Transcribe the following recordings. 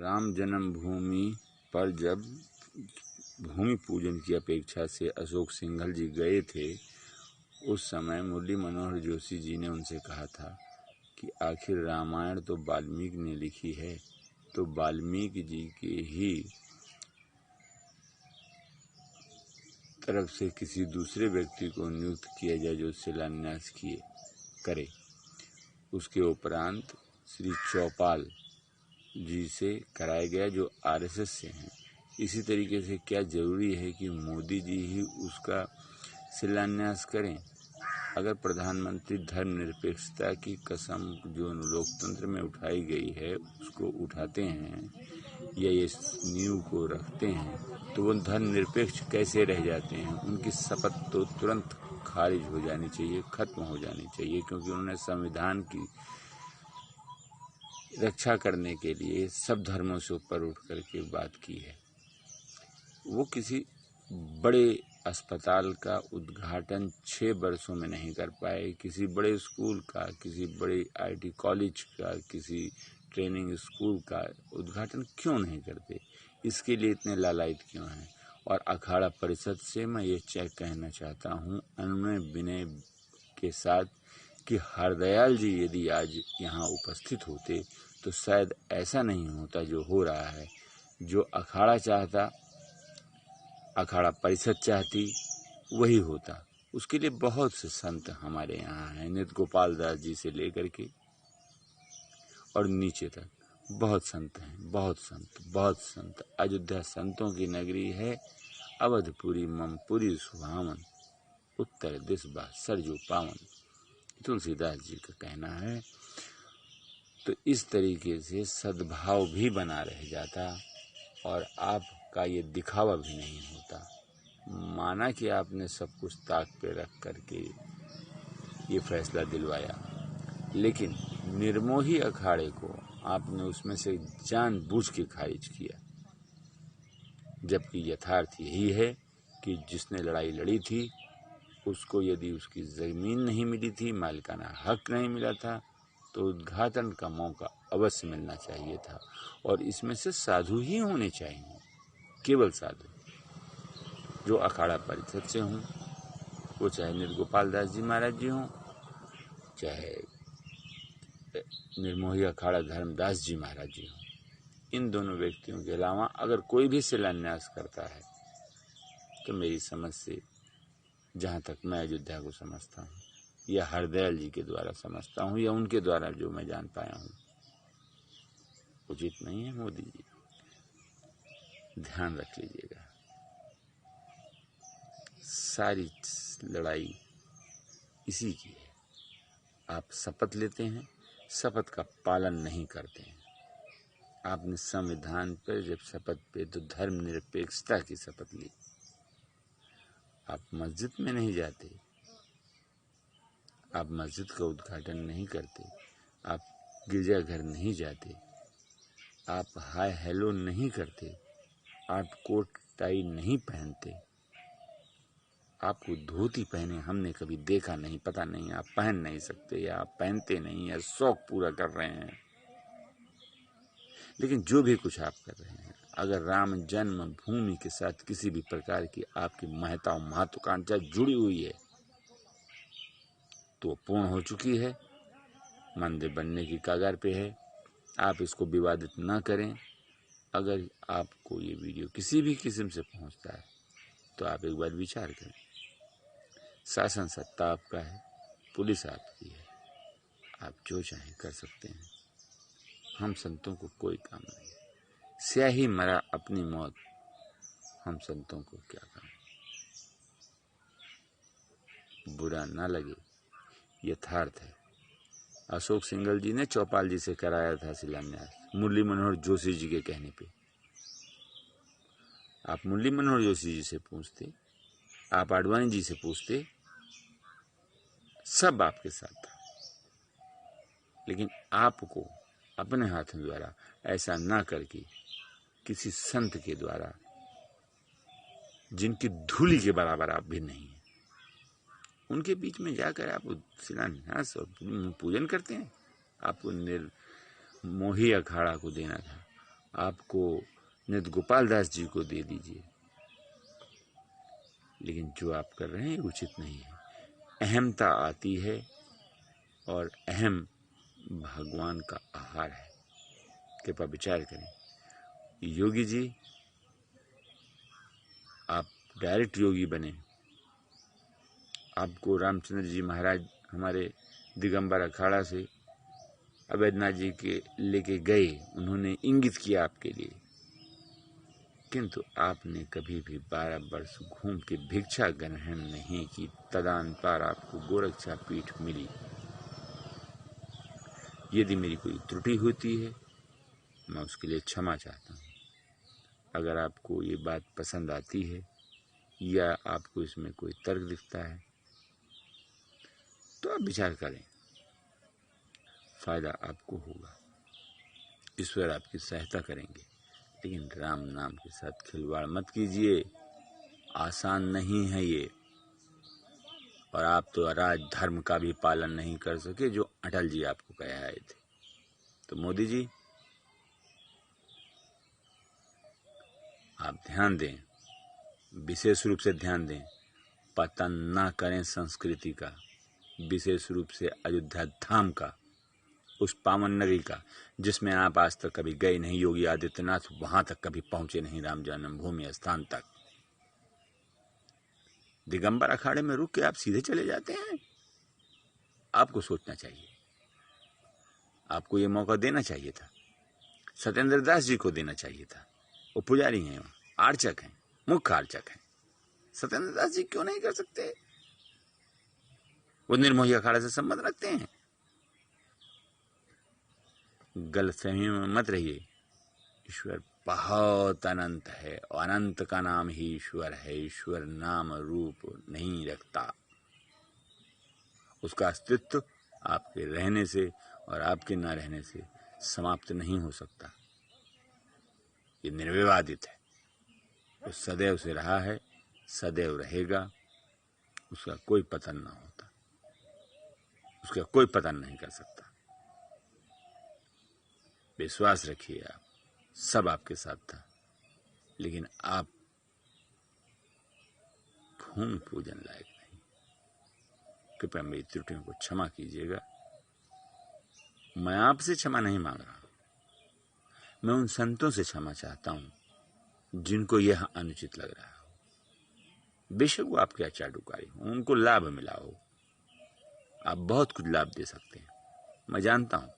राम जन्मभूमि पर जब भूमि पूजन की अपेक्षा से अशोक सिंघल जी गए थे, उस समय मुरली मनोहर जोशी जी ने उनसे कहा था कि आखिर रामायण तो वाल्मीकि ने लिखी है, तो वाल्मीकि जी के ही तरफ से किसी दूसरे व्यक्ति को नियुक्त किया जाए जो शिलान्यास करे। उसके उपरांत श्री चौपाल जी से कराया गया जो आरएसएस से हैं। इसी तरीके से क्या जरूरी है कि मोदी जी ही उसका शिलान्यास करें? अगर प्रधानमंत्री धर्मनिरपेक्षता की कसम जो लोकतंत्र में उठाई गई है उसको उठाते हैं या ये नींव को रखते हैं, तो वो धर्मनिरपेक्ष कैसे रह जाते हैं? उनकी शपथ तो तुरंत खारिज हो जानी चाहिए, खत्म हो जानी चाहिए, क्योंकि उन्होंने संविधान की रक्षा करने के लिए सब धर्मों से ऊपर उठ करके बात की है। वो किसी बड़े अस्पताल का उद्घाटन 6 वर्षों में नहीं कर पाए, किसी बड़े स्कूल का, किसी बड़े आईटी कॉलेज का, किसी ट्रेनिंग स्कूल का उद्घाटन क्यों नहीं करते? इसके लिए इतने लालायित क्यों हैं? और अखाड़ा परिषद से मैं ये कहना चाहता हूँ अनुनय विनय के साथ कि हरदयाल जी यदि आज यहाँ उपस्थित होते तो शायद ऐसा नहीं होता जो हो रहा है। जो अखाड़ा चाहता, अखाड़ा परिषद चाहती, वही होता। उसके लिए बहुत से संत हमारे यहाँ हैं, नित्य गोपाल दास जी से लेकर के और नीचे तक बहुत संत हैं, बहुत संत। अयोध्या संतों की नगरी है, अवधपुरी ममपुरी सुहावन, उत्तर दिस बा सरजू पावन, तुलसीदास जी का कहना है। तो इस तरीके से सद्भाव भी बना रह जाता और आपका ये दिखावा भी नहीं होता। माना कि आपने सब कुछ ताक पे रख करके ये फैसला दिलवाया, लेकिन निर्मोही अखाड़े को आपने उसमें से जानबूझ के खारिज किया, जबकि यथार्थ यही है कि जिसने लड़ाई लड़ी थी उसको यदि उसकी ज़मीन नहीं मिली थी, मालिकाना हक नहीं मिला था, तो उद्घाटन का मौका अवश्य मिलना चाहिए था। और इसमें से साधु ही होने चाहिए, केवल साधु जो अखाड़ा परिषद से हों, वो चाहे निर्गोपाल दास जी महाराज जी हों, चाहे निर्मोही अखाड़ा धर्मदास जी महाराज जी हों। इन दोनों व्यक्तियों के अलावा अगर कोई भी शिलान्यास करता है तो मेरी समझ से, जहाँ तक मैं अयोध्या को समझता हूँ या हरदयाल जी के द्वारा समझता हूँ या उनके द्वारा जो मैं जान पाया हूँ, उचित नहीं है। मोदी जी ध्यान रख लीजिएगा, सारी लड़ाई इसी की है। आप शपथ लेते हैं, शपथ का पालन नहीं करते हैं। आपने संविधान पर जब शपथ पे तो धर्मनिरपेक्षता की शपथ ली। आप मस्जिद में नहीं जाते, आप मस्जिद का उद्घाटन नहीं करते, आप गिरजाघर नहीं जाते, आप हाय हेलो नहीं करते, आप कोट टाई नहीं पहनते, आपको धोती पहने हमने कभी देखा नहीं, पता नहीं आप पहन नहीं सकते या आप पहनते नहीं या शौक पूरा कर रहे हैं। लेकिन जो भी कुछ आप कर रहे हैं, अगर राम जन्म भूमि के साथ किसी भी प्रकार की आपकी महत्ता और महत्वाकांक्षा जुड़ी हुई है तो पूर्ण हो चुकी है, मंदिर बनने की कगार पे है। आप इसको विवादित ना करें। अगर आपको ये वीडियो किसी भी किस्म से पहुंचता है तो आप एक बार विचार करें। शासन सत्ता आपका है, पुलिस आपकी है, आप जो चाहें कर सकते हैं। हम संतों को कोई काम नहीं। स्याही मरा अपनी मौत, हम संतों को क्या काम। बुरा ना लगे, यथार्थ है। अशोक सिंघल जी ने चौपाल जी से कराया था शिलान्यास, मुरली मनोहर जोशी जी के कहने पे। आप मुरली मनोहर जोशी जी से पूछते, आप आडवाणी जी से पूछते, सब आपके साथ था। लेकिन आपको अपने हाथों द्वारा ऐसा ना करके किसी संत के द्वारा, जिनकी धूली के बराबर आप भी नहीं है, उनके बीच में जाकर आप शिलान्यास और पूजन करते हैं। आपको निर्मोही अखाड़ा को देना था, आपको नित्य गोपाल दास जी को दे दीजिए, लेकिन जो आप कर रहे हैं उचित नहीं है। अहमता आती है और अहम भगवान का आहार है। कृपया विचार करें। योगी जी, आप डायरेक्ट योगी बने। आपको रामचंद्र जी महाराज हमारे दिगंबर अखाड़ा से अवैधनाथ जी के लेके गए, उन्होंने इंगित किया आपके लिए, किंतु आपने कभी भी 12 वर्ष घूम के भिक्षा ग्रहण नहीं की। तदनंतर आपको गोरक्षा पीठ मिली। यदि मेरी कोई त्रुटि होती है, मैं उसके लिए क्षमा चाहता हूँ। अगर आपको ये बात पसंद आती है या आपको इसमें कोई तर्क दिखता है तो आप विचार करें, फायदा आपको होगा। ईश्वर आपकी सहायता करेंगे, लेकिन राम नाम के साथ खिलवाड़ मत कीजिए। आसान नहीं है ये। और आप तो राज धर्म का भी पालन नहीं कर सके जो अटल जी आपको कह आए थे। तो मोदी जी, आप ध्यान दें, विशेष रूप से ध्यान दें, पतन ना करें संस्कृति का, विशेष रूप से अयोध्या धाम का, उस पावन नगरी का जिसमें आप आज तक कभी गए नहीं। योगी आदित्यनाथ वहां तक कभी पहुंचे नहीं, राम जन्मभूमि स्थान तक। दिगंबर अखाड़े में रुक के आप सीधे चले जाते हैं। आपको सोचना चाहिए, आपको ये मौका देना चाहिए था। सत्येंद्र दास जी को देना चाहिए था। वो पुजारी हैं, आर्चक हैं, मुख्य आर्चक हैं। सत्येंद्र दास जी क्यों नहीं कर सकते? वो निर्मोही अखाड़े से संबंध रखते हैं। गलतफहमी में मत रहिए। ईश्वर बहुत अनंत है और अनंत का नाम ही ईश्वर है। ईश्वर नाम रूप नहीं रखता। उसका अस्तित्व आपके रहने से और आपके न रहने से समाप्त नहीं हो सकता। ये निर्विवादित है। वो सदैव से रहा है, सदैव रहेगा। उसका कोई पतन ना होता, उसका कोई पतन नहीं कर सकता। विश्वास रखिए, आप सब आपके साथ था, लेकिन आप भूमि पूजन लायक नहीं। कृपया मेरी त्रुटियों को क्षमा कीजिएगा। मैं आपसे क्षमा नहीं मांग रहा, मैं उन संतों से क्षमा चाहता हूं जिनको यह अनुचित लग रहा हो। बेशक वो आपके अचाटुकारी हो, उनको लाभ मिला हो। आप बहुत कुछ लाभ दे सकते हैं, मैं जानता हूं।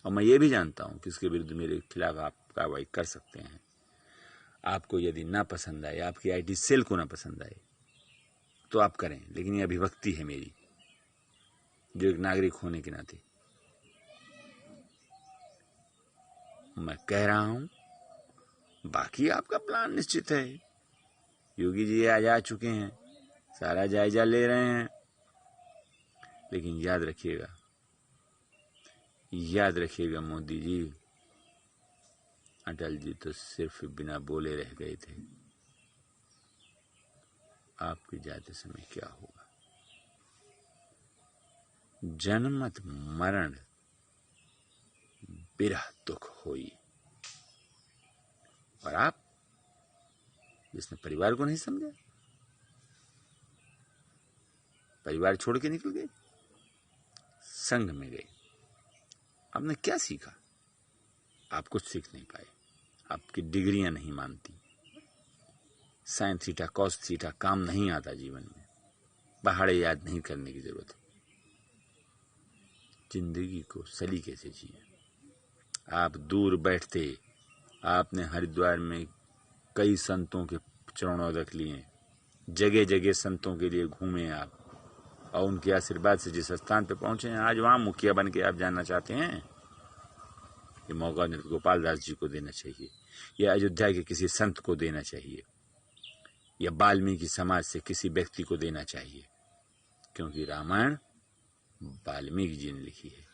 और मैं ये भी जानता हूं कि इसके विरुद्ध मेरे खिलाफ आप कार्रवाई कर सकते हैं। आपको यदि ना पसंद आए, आपकी आईटी सेल को ना पसंद आए तो आप करें, लेकिन ये अभिव्यक्ति है मेरी जो एक नागरिक होने के नाते मैं कह रहा हूं। बाकी आपका प्लान निश्चित है। योगी जी आज आ चुके हैं, सारा जायजा ले रहे हैं, लेकिन याद रखिएगा मोदी जी, अटल जी तो सिर्फ बिना बोले रह गए थे। आपके जाते समय क्या होगा? जन्मत मरण बिरह दुख होई। और आप जिसने परिवार को नहीं समझा, परिवार छोड़ के निकल गए, संघ में गए। आपने क्या सीखा? आप कुछ सीख नहीं पाए। आपकी डिग्रियां नहीं मानती। साइन थीटा कॉस थीटा काम नहीं आता जीवन में। पहाड़े याद नहीं करने की जरूरत है। जिंदगी को सलीके से जिए। आप दूर बैठते, आपने हरिद्वार में कई संतों के चरणोदक लिए, जगह जगह संतों के लिए घूमे आप, और उनके आशीर्वाद से जिस स्थान पे पहुंचे हैं, आज वहां मुखिया बन के आप जानना चाहते हैं। ये मौका नित्य गोपाल दास जी को देना चाहिए, या अयोध्या के किसी संत को देना चाहिए, या वाल्मीकि समाज से किसी व्यक्ति को देना चाहिए, क्योंकि रामायण वाल्मीकि जी ने लिखी है।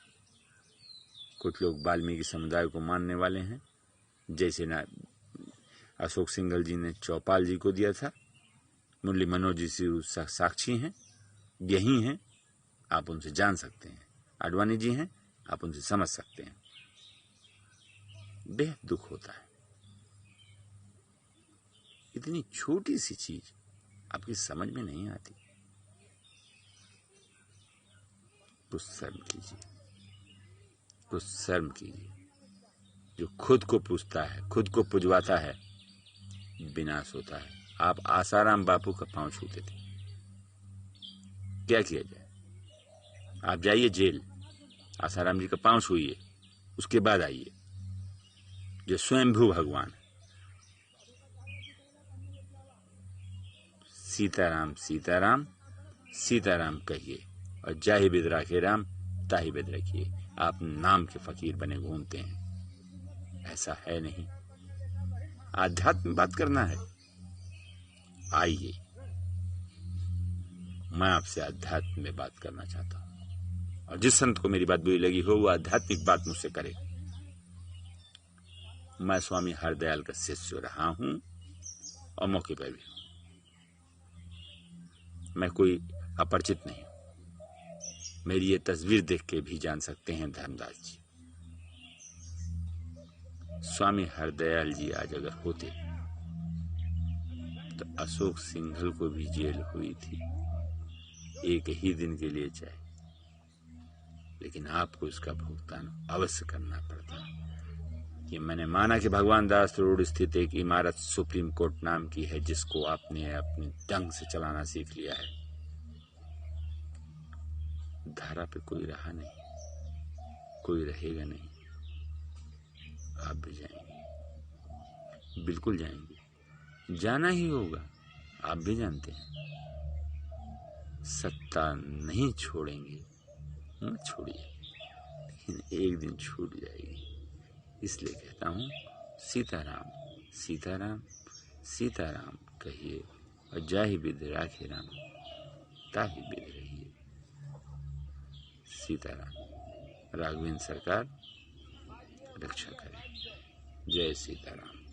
कुछ लोग वाल्मीकि समुदाय को मानने वाले हैं, जैसे ना अशोक सिंघल जी ने चौपाल जी को दिया था। मुरली मनोज जी से साक्षी हैं, यही हैं, आप उनसे जान सकते हैं। आडवाणी जी हैं, आप उनसे समझ सकते हैं। बेहद दुख होता है। इतनी छोटी सी चीज आपकी समझ में नहीं आती। कुछ शर्म कीजिए, कुछ शर्म कीजिए। जो खुद को पूजता है, खुद को पुजवाता है, विनाश होता है। आप आसाराम बापू का पांव छूते थे, क्या किया जाए? आप जाइए जेल, आसाराम जी का पांव छूइए, उसके बाद आइए। जो स्वयंभू भगवान, सीताराम सीताराम सीताराम कहिए और जाहि बिद राखे राम ताहि बिद रखिए। आप नाम के फकीर बने घूमते हैं, ऐसा है नहीं। आध्यात्म बात करना है, आइए, मैं आपसे आध्यात्म में बात करना चाहता हूं। और जिस संत को मेरी बात बुरी लगी हो वो आध्यात्मिक बात मुझसे करे। मैं स्वामी हरदयाल का शिष्य रहा हूं और मौके पर भी हूं। मैं कोई अपरिचित नहीं हूं। मेरी ये तस्वीर देख के भी जान सकते हैं धर्मदास जी। स्वामी हरदयाल जी आज अगर होते तो अशोक सिंघल को भी जेल हुई थी, एक ही दिन के लिए चाहे, लेकिन आपको इसका भुगतान अवश्य करना पड़ता। ये मैंने माना कि भगवान दास रोड स्थित एक इमारत सुप्रीम कोर्ट नाम की है, जिसको आपने अपने ढंग से चलाना सीख लिया है। धारा पे कोई रहा नहीं, कोई रहेगा नहीं। आप भी जाएंगे, बिल्कुल जाएंगे, जाना ही होगा। आप भी जानते हैं सत्ता नहीं छोड़ेंगे, मत छोड़िए, लेकिन एक दिन छूट जाएगी। इसलिए कहता हूं सीताराम सीताराम सीताराम कहिए और जाहि बिद राखे राम ताहि बिद रहिए। सीताराम। राघवेंद्र सरकार रक्षा करें। जय सीताराम।